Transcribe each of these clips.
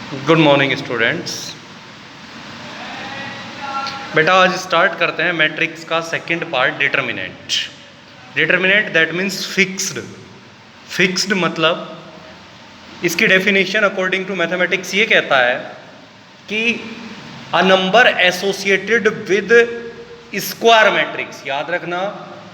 Good morning students. बेटा आज start करते हैं मैट्रिक्स का second part, determinant. Determinant that means fixed. Fixed मतलब इसकी डेफिनेशन अकॉर्डिंग टू मैथमेटिक्स ये कहता है कि a number associated with square matrix. याद रखना,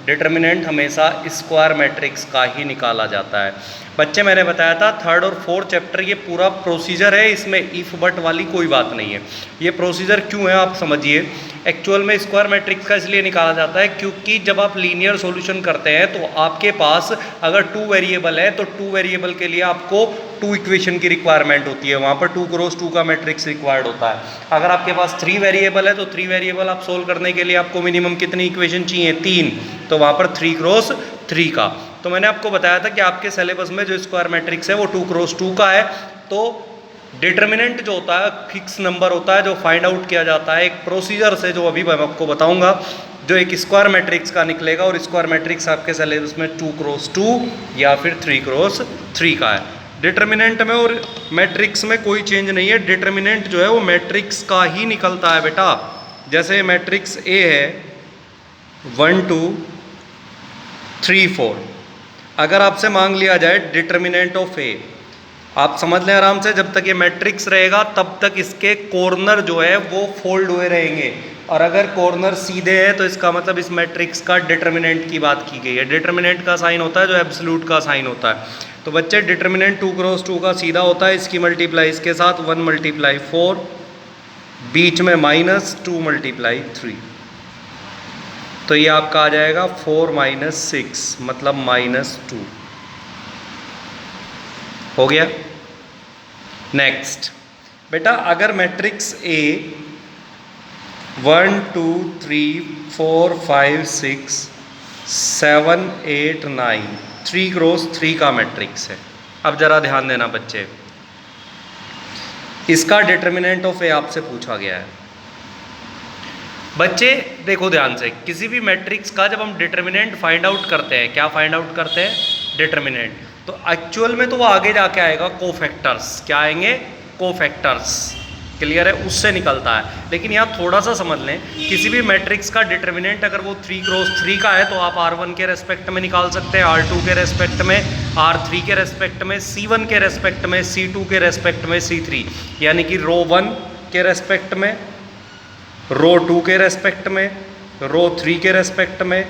डिटर्मिनेंट हमेशा स्क्वायर मैट्रिक्स का ही निकाला जाता है। बच्चे मैंने बताया था थर्ड और फोर्थ चैप्टर ये पूरा प्रोसीजर है, इसमें इफ बट वाली कोई बात नहीं है। ये प्रोसीजर क्यों है आप समझिए। एक्चुअल में स्क्वायर मैट्रिक्स का इसलिए निकाला जाता है क्योंकि जब आप लीनियर सॉल्यूशन करते हैं तो आपके पास अगर टू वेरिएबल है तो टू वेरिएबल के लिए आपको टू इक्वेशन की रिक्वायरमेंट होती है, वहाँ पर 2 क्रॉस 2 का मैट्रिक्स रिक्वायर्ड होता है। अगर आपके पास 3 वेरिएबल है तो 3 वेरिएबल आप सोल्व करने के लिए आपको मिनिमम कितनी इक्वेशन चाहिए, 3, तो वहाँ पर 3 क्रॉस 3 का। तो मैंने आपको बताया था कि आपके सिलेबस में जो स्क्वायर मैट्रिक्स है वो 2 क्रॉस 2 का है। तो डिटर्मिनेंट जो होता है फिक्स नंबर होता है जो फाइंड आउट किया जाता है एक प्रोसीजर से, जो अभी मैं आपको बताऊंगा, जो एक स्क्वायर मैट्रिक्स का निकलेगा। और स्क्वायर मैट्रिक्स आपके सिलेबस में 2 क्रॉस 2 या फिर 3 क्रॉस 3 का है। डिटर्मिनेंट में और मैट्रिक्स में कोई चेंज नहीं है। डिटर्मिनेंट जो है वो मैट्रिक्स का ही निकलता है बेटा। जैसे मैट्रिक्स ए है 1 2 3 4, अगर आपसे मांग लिया जाए डिटर्मिनेंट ऑफ ए, आप समझ लें आराम से, जब तक ये मैट्रिक्स रहेगा तब तक इसके कॉर्नर जो है वो फोल्ड हुए रहेंगे। और अगर कॉर्नर सीधे हैं तो इसका मतलब इस मैट्रिक्स का डिटर्मिनेंट की बात की गई है। डिटर्मिनेंट का साइन होता है जो एब्सोल्यूट का साइन होता है। तो बच्चे डिटर्मिनेंट 2 क्रॉस 2 का सीधा होता है, इसकी मल्टीप्लाई इसके साथ 1 × 4, बीच में -2 × 3, तो ये आपका आ जाएगा 4 - 6 मतलब -2 हो गया। नेक्स्ट बेटा, अगर मैट्रिक्स ए 1 2 3 4 5 6 7 8 9 3 क्रॉस 3 का मैट्रिक्स है। अब जरा ध्यान देना बच्चे, इसका डिटर्मिनेंट ऑफ ए आपसे पूछा गया है। बच्चे देखो ध्यान से, किसी भी मैट्रिक्स का जब हम डिटर्मिनेंट फाइंड आउट करते हैं, क्या फाइंड आउट करते हैं, डिटर्मिनेंट, तो एक्चुअल में तो वो आगे जाके आएगा कोफैक्टर्स। क्या आएंगे, कोफैक्टर्स। क्लियर है, उससे निकलता है। लेकिन यहाँ थोड़ा सा समझ लें, किसी भी मैट्रिक्स का डिटर्मिनेंट अगर वो 3 क्रॉस 3 का है तो आप R1 के रेस्पेक्ट में निकाल सकते हैं, R2 के रेस्पेक्ट में, R3 के रेस्पेक्ट में, C1 के रेस्पेक्ट में, C2 के रेस्पेक्ट में, C3 यानी कि रो 1 के रेस्पेक्ट में, रो 2 के रेस्पेक्ट में, रो 3 के रेस्पेक्ट में,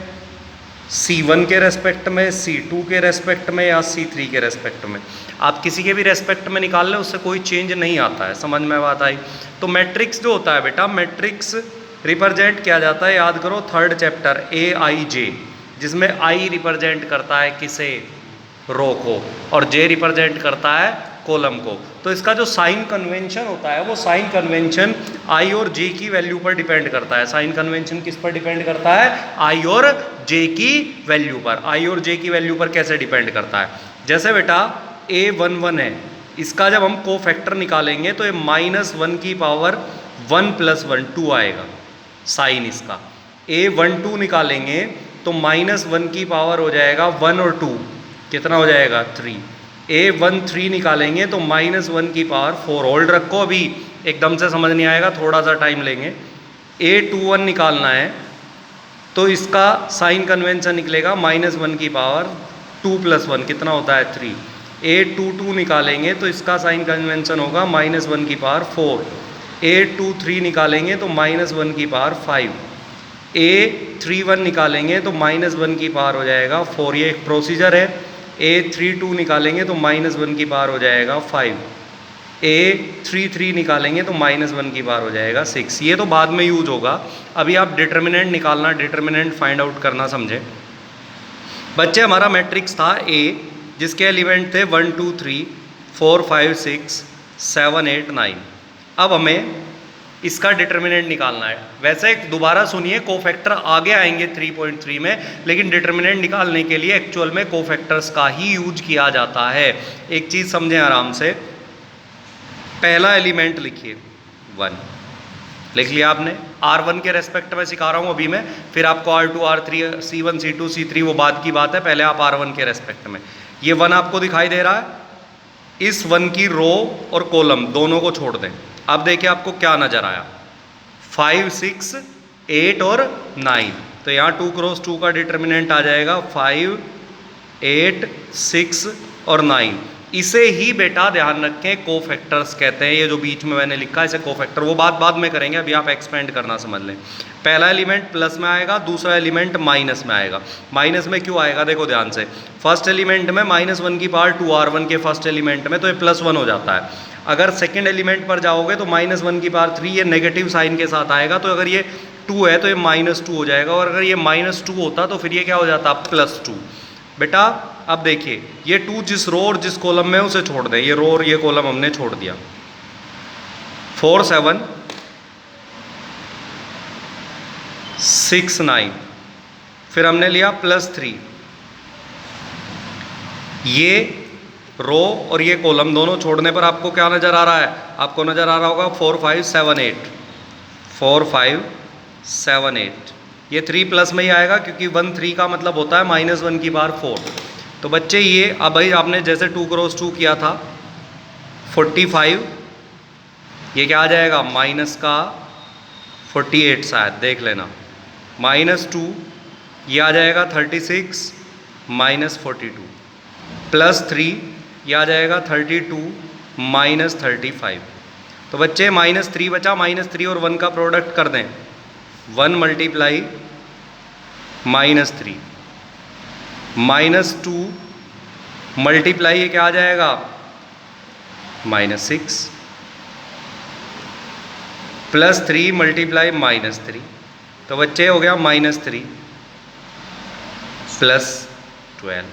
C1 के रेस्पेक्ट में, C2 के रेस्पेक्ट में या C3 के रेस्पेक्ट में। आप किसी के भी रेस्पेक्ट में निकाल लें, उससे कोई चेंज नहीं आता है। समझ में बात आई। तो मैट्रिक्स जो होता है बेटा, मैट्रिक्स रिप्रेजेंट किया जाता है, याद करो, थर्ड चैप्टर AIJ, जिसमें I रिप्रेजेंट करता है किसे, रो को, और J रिप्रेजेंट करता है कॉलम को। तो इसका जो साइन कन्वेंशन होता है वो साइन कन्वेंशन I और J की वैल्यू पर डिपेंड करता है। साइन कन्वेंशन किस पर डिपेंड करता है, I और J की वैल्यू पर। I और J की वैल्यू पर कैसे डिपेंड करता है, जैसे बेटा A11 है, इसका जब हम कोफैक्टर निकालेंगे तो ये -1 की पावर 1 + 1 2 आएगा साइन इसका। A12 निकालेंगे तो -1 की पावर हो जाएगा 1 और 2 कितना हो जाएगा, 3। A13 निकालेंगे तो -1 की पावर 4। होल्ड रखो, अभी एकदम से समझ नहीं आएगा, थोड़ा सा टाइम लेंगे। A21 निकालना है तो इसका साइन कन्वेंशन निकलेगा -1 की पावर 2 + 1 कितना होता है, 3। A22 निकालेंगे तो इसका साइन कन्वेंशन होगा -1 की पावर 4। A23 निकालेंगे तो -1 की पावर 5। A31 निकालेंगे तो -1 की पावर हो जाएगा 4। ये एक प्रोसीजर है। A32 निकालेंगे तो -1 की पावर हो जाएगा 5। A33 निकालेंगे तो -1 की पावर हो जाएगा 6। ये तो बाद में यूज होगा, अभी आप डिटर्मिनेंट निकालना, डिटर्मिनेंट फाइंड आउट करना समझे। बच्चे हमारा मैट्रिक्स था A, जिसके एलिमेंट थे 1 2 3 4 5 6 7 8 9। अब हमें इसका डिटर्मिनेंट निकालना है। वैसे दोबारा सुनिए, कोफैक्टर आगे आएंगे 3.3 में, लेकिन डिटर्मिनेंट निकालने के लिए एक्चुअल में कोफैक्टर्स का ही यूज किया जाता है। एक चीज़ समझें आराम से, पहला एलिमेंट लिखिए 1, लिख लिया आपने। R1 के रेस्पेक्ट में सिखा रहा हूँ अभी मैं, फिर आपको R2 R3 C1 C2 C3 वो बाद की बात है, पहले आप R1 के रेस्पेक्ट में। ये 1 आपको दिखाई दे रहा है, इस 1 की रो और कॉलम दोनों को छोड़ दें। अब देखिए आपको क्या नजर आया, 5, 6, 8 और 9। तो यहाँ 2 क्रॉस 2 का डिटर्मिनेंट आ जाएगा 5, 8, 6 और 9। इसे ही बेटा ध्यान रखें कोफैक्टर्स कहते हैं। ये जो बीच में मैंने लिखा है इसे कोफैक्टर, वो बात बाद में करेंगे, अभी आप एक्सपेंड करना समझ लें। पहला एलिमेंट प्लस में आएगा, दूसरा एलिमेंट माइनस में आएगा। माइनस में क्यों आएगा देखो ध्यान से, फर्स्ट एलिमेंट में -1 की पावर 2r1 के फर्स्ट एलिमेंट में, तो ये +1 हो जाता है। अगर सेकेंड एलिमेंट पर जाओगे तो -1 की पावर 3, ये नेगेटिव साइन के साथ आएगा। तो अगर ये 2 है तो ये -2 हो जाएगा, और अगर ये -2 होता तो फिर ये क्या हो जाता, +2। बेटा अब देखिए ये 2 जिस रो और जिस कॉलम में उसे छोड़ दें, ये रो और ये कॉलम हमने छोड़ दिया। 4, 7, 6, 9, फिर हमने लिया +3। ये रो और ये कॉलम दोनों छोड़ने पर आपको क्या नज़र आ रहा है, आपको नज़र आ रहा होगा 4, 5, 7, 8, 4, 5, 7, 8। ये 3 प्लस में ही आएगा क्योंकि 1, 3 का मतलब होता है -1 की पावर 4। तो बच्चे ये अब भाई आपने जैसे 2 क्रॉस 2 किया था 45, ये क्या आ जाएगा माइनस का 48 शायद, देख लेना, -2 ये आ जाएगा 36 -42, +3 ये आ जाएगा 32 -35। तो बच्चे -3 बचा, -3 और 1 का प्रोडक्ट कर दें, 1 मल्टीप्लाई -3 -2 मल्टीप्लाई ये क्या आ जाएगा -6 +3 मल्टीप्लाई -3। तो बच्चे हो गया -3 +12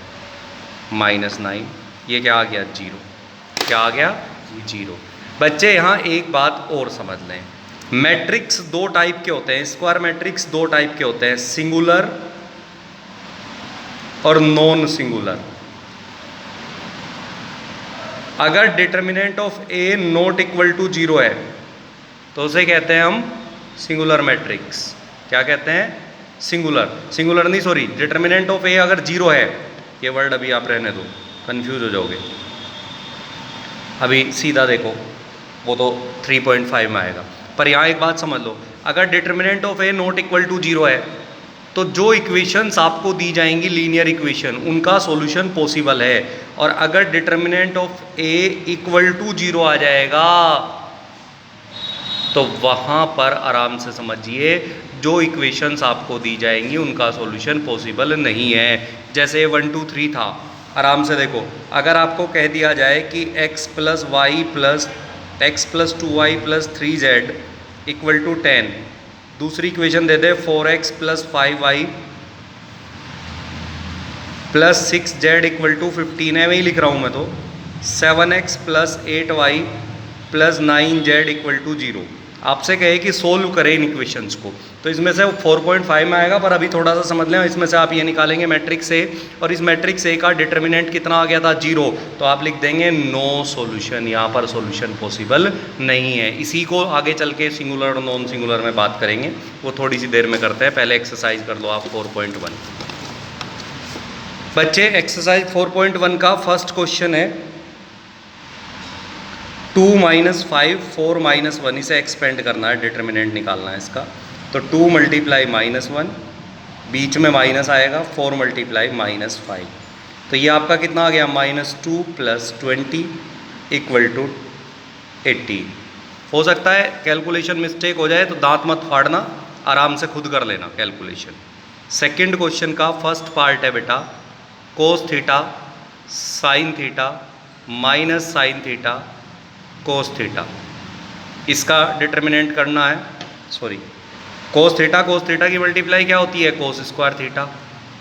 -9, ये क्या आ गया 0। क्या आ गया 0। बच्चे यहाँ एक बात और समझ लें, मैट्रिक्स 2 टाइप के होते हैं, स्क्वायर मैट्रिक्स 2 टाइप के होते हैं, सिंगुलर और नॉन सिंगुलर। अगर determinant of A not equal to 0 है तो उसे कहते हैं हम सिंगुलर मैट्रिक्स। क्या कहते हैं, सिंगुलर, सिंगुलर नहीं सॉरी, डिटर्मिनेंट ऑफ ए अगर 0 है, ये वर्ड अभी आप रहने दो, कंफ्यूज हो जाओगे। अभी सीधा देखो वो तो 3.5 में आएगा, पर यहाँ एक बात समझ लो, अगर determinant of A not equal to 0 है तो जो इक्वेशंस आपको दी जाएंगी लीनियर इक्वेशन, उनका सॉल्यूशन पॉसिबल है। और अगर determinant of A equal to 0 आ जाएगा तो वहाँ पर आराम से समझिए जो इक्वेशंस आपको दी जाएंगी उनका सॉल्यूशन पॉसिबल नहीं है। जैसे 1, 2, 3 था, आराम से देखो, अगर आपको कह दिया जाए कि x + y + x + 2y + 3z = 10, दूसरी इक्वेशन दे दे 4x + 5y + 6z = 15 है, वही लिख रहा हूँ मैं तो, 7x + 8y + 9z = 0। आपसे कहे कि सोल्व करें इन इक्वेशंस को, तो इसमें से 4.5 में आएगा, पर अभी थोड़ा सा समझ लें, इसमें से आप ये निकालेंगे मैट्रिक्स ए, और इस मैट्रिक्स ए का डिटर्मिनेंट कितना आ गया था 0, तो आप लिख देंगे नो सॉल्यूशन, यहाँ पर सॉल्यूशन पॉसिबल नहीं है। इसी को आगे चल के सिंगुलर और नॉन सिंगुलर में बात करेंगे, वो थोड़ी सी देर में करते हैं, पहले एक्सरसाइज कर लो आप 4.1। बच्चे एक्सरसाइज 4.1 का फर्स्ट क्वेश्चन है 2 - 5 4 - 1, इसे एक्सपेंड करना है, डिटर्मिनेंट निकालना है इसका। तो 2 मल्टीप्लाई -1, बीच में माइनस आएगा, 4 मल्टीप्लाई -5, तो ये आपका कितना आ गया -2 + 20 = 80। हो सकता है कैलकुलेशन मिस्टेक हो जाए तो दांत मत फाड़ना, आराम से खुद कर लेना कैलकुलेशन। सेकंड क्वेश्चन का फर्स्ट पार्ट है बेटा cos theta sin theta -sin theta cos theta, इसका डिटर्मिनेंट करना है। सॉरी, cos थीटा की मल्टीप्लाई क्या होती है cos square theta,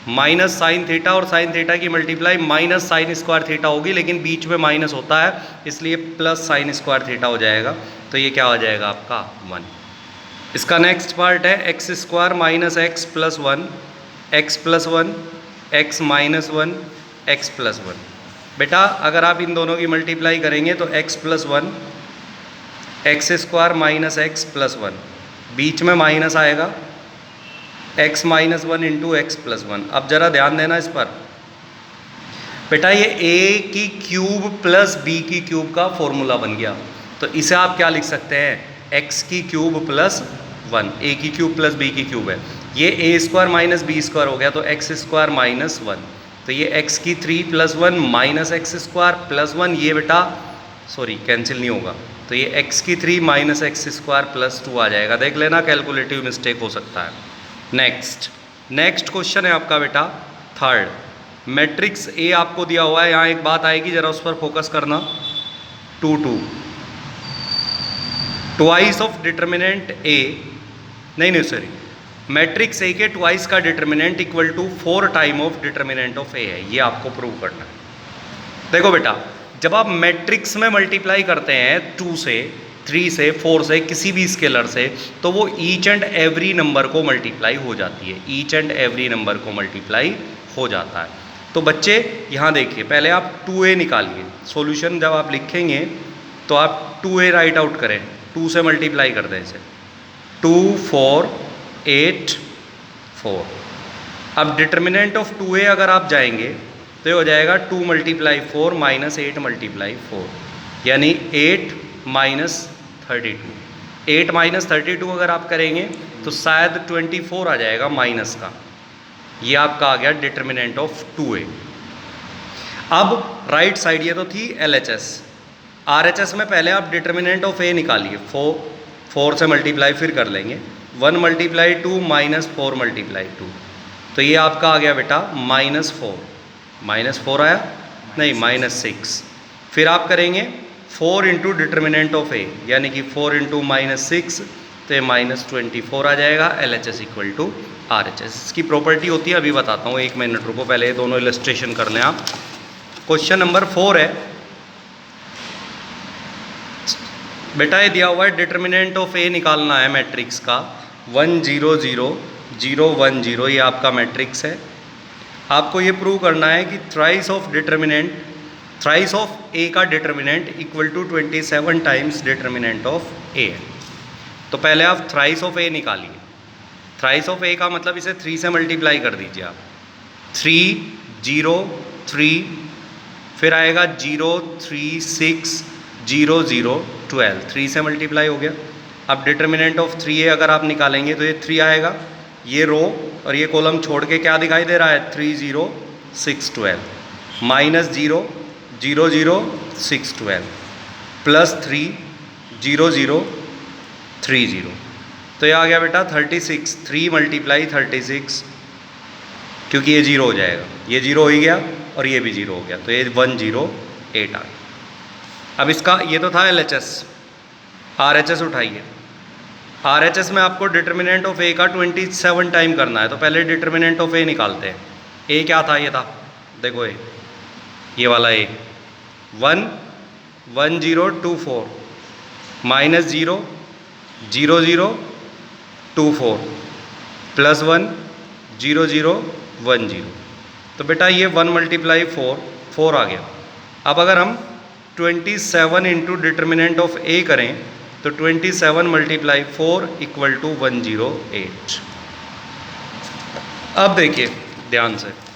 -sin theta और sin थीटा की मल्टीप्लाई -sin स्क्वायर थीटा होगी, लेकिन बीच में माइनस होता है इसलिए +sin स्क्वायर थीटा हो जाएगा। तो ये क्या हो जाएगा आपका 1। इसका नेक्स्ट पार्ट है x² - x + 1 x + 1 x - 1 x + 1। बेटा अगर आप इन दोनों की मल्टीप्लाई करेंगे तो x + 1 x² - x + 1, बीच में माइनस आएगा x - 1 × x + 1। अब ज़रा ध्यान देना इस पर, बेटा ये a की क्यूब प्लस b की क्यूब का फॉर्मूला बन गया, तो इसे आप क्या लिख सकते हैं, x की क्यूब प्लस 1, a की क्यूब प्लस b की क्यूब है, ये a square minus b square हो गया तो x स्क्वायर माइनस 1, तो ये x की 3 plus 1 minus x square plus 1, ये बेटा सॉरी कैंसिल नहीं होगा, तो ये x की 3 माइनस एक्स स्क्वायर प्लस 2 आ जाएगा। देख लेना कैलकुलेटिव मिस्टेक हो सकता है। नेक्स्ट क्वेश्चन है आपका बेटा थर्ड, मैट्रिक्स ए आपको दिया हुआ है, यहाँ एक बात आएगी जरा उस पर फोकस करना, 2 2 ट्वाइस ऑफ डिटर्मिनेंट ए, नहीं सॉरी, मैट्रिक्स ए के ट्वाइस का determinant equal to 4 time of determinant of A है, ये आपको प्रूव करना है। देखो बेटा जब आप मैट्रिक्स में मल्टीप्लाई करते हैं 2 से 3 से 4 से किसी भी स्केलर से, तो वो ईच एंड एवरी नंबर को मल्टीप्लाई हो जाती है, ईच एंड एवरी नंबर को मल्टीप्लाई हो जाता है। तो बच्चे यहाँ देखिए, पहले आप 2a निकालिए, सॉल्यूशन जब आप लिखेंगे तो आप 2a राइट आउट करें, 2 से मल्टीप्लाई कर दें इसे, 2 4 8 4। अब डिटर्मिनेंट ऑफ 2a अगर आप जाएंगे तो ये हो जाएगा 2 मल्टीप्लाई 4 माइनस 8 मल्टीप्लाई 4, यानी 8 माइनस 32, 8 माइनस 32 अगर आप करेंगे तो शायद 24 आ जाएगा माइनस का, ये आपका आ गया डिटर्मिनेंट ऑफ 2a। अब राइट साइड ये तो थी LHS, RHS में पहले आप डिटर्मिनेंट ऑफ a निकालिए, 4 से मल्टीप्लाई फिर कर लेंगे, 1 मल्टीप्लाई 2 माइनस 4 मल्टीप्लाई 2, तो ये आपका आ गया बेटा माइनस 4 आया, नहीं -6, फिर आप करेंगे 4 इंटू डिटर्मिनेंट ऑफ a, यानी कि 4 इंटू -6, तो ये -24 आ जाएगा, LHS इक्वल टू RHS। इसकी प्रॉपर्टी होती है, अभी बताता हूँ, 1 मिनट रुको, पहले ये दोनों इलस्ट्रेशन कर लें आप। क्वेश्चन नंबर 4 है बेटा, ये दिया हुआ है डिटर्मिनेंट ऑफ a निकालना है मैट्रिक्स का, 1 0 0 0 1 0, ये आपका मैट्रिक्स है। आपको ये प्रूव करना है कि थ्राइस ऑफ a का determinant equal to 27 times determinant of a है। तो पहले आप थ्राइस ऑफ a निकालिए, थ्राइस ऑफ a का मतलब इसे 3 से मल्टीप्लाई कर दीजिए आप, 3 0 3, फिर आएगा 0 3 6 0 0 12, 3 से मल्टीप्लाई हो गया। अब डिटर्मिनेंट ऑफ 3a अगर आप निकालेंगे तो ये 3 आएगा, ये रो और ये कॉलम छोड़ के क्या दिखाई दे रहा है, 3 0 6 12, माइनस 0 0 0 6 12, प्लस 3 0 0 3 0, तो ये आ गया बेटा 36, 3 मल्टीप्लाई 36, क्योंकि ये 0 हो जाएगा, ये 0 हो ही गया और ये भी 0 हो गया, तो ये 108 आ गया। अब इसका ये तो था LHS, RHS उठाइए, RHS में आपको डिटर्मिनेंट ऑफ a का 27 टाइम करना है, तो पहले डिटर्मिनेंट ऑफ a निकालते हैं। a क्या था, ये था, देखो ये वाला a, 1 1 0 2 4, माइनस 0 0 0 2 4, प्लस 1 0 0 1 0, तो बेटा ये 1 मल्टीप्लाई 4 आ गया। अब अगर हम 27 इंटू डिटर्मिनेंट ऑफ a करें तो 27 मल्टीप्लाई 4 इक्वल टू 108। अब देखिए ध्यान से,